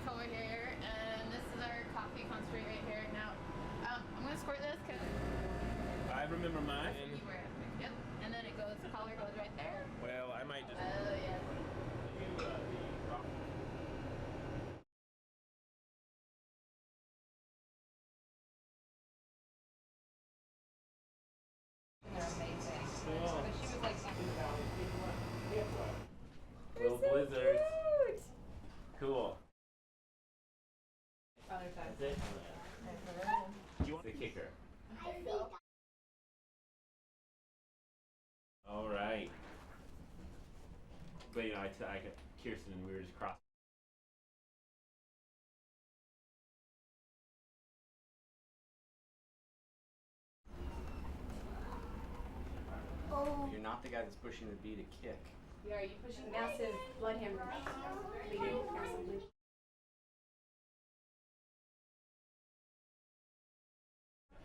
drink over here, and this is our coffee concentrate right here. Now, I'm gonna squirt this because I remember mine. you wear it. Yep, and then it goes. The collar goes right there. Well, I might just. Oh yeah. They're amazing. Cool. But she was like, Little blizzards. Cool. other side. That's it. Do you want the kicker? All right. But you know, I got Kirsten and we were just crossing. Oh. You're not the guy that's pushing the bee to kick. Yeah, are you pushing massive blood hemorrhage? Bleeding, massive bleeding.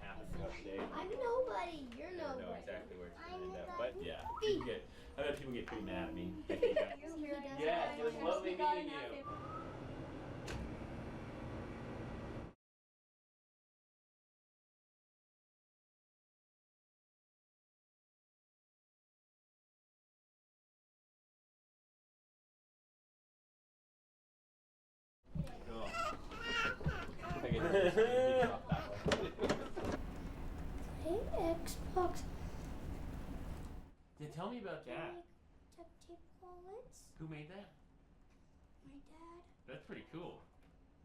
Happens to us today. I'm nobody. You're I don't know nobody. exactly where it's I'm gonna end up, nobody. but yeah, I bet people get pretty mad at me. Yes, it was lovely meeting you. Cool. I get to drop that one. Hey, Xbox. Yeah, tell me about that. Duct tape wallets. Who made that? My dad. That's pretty cool.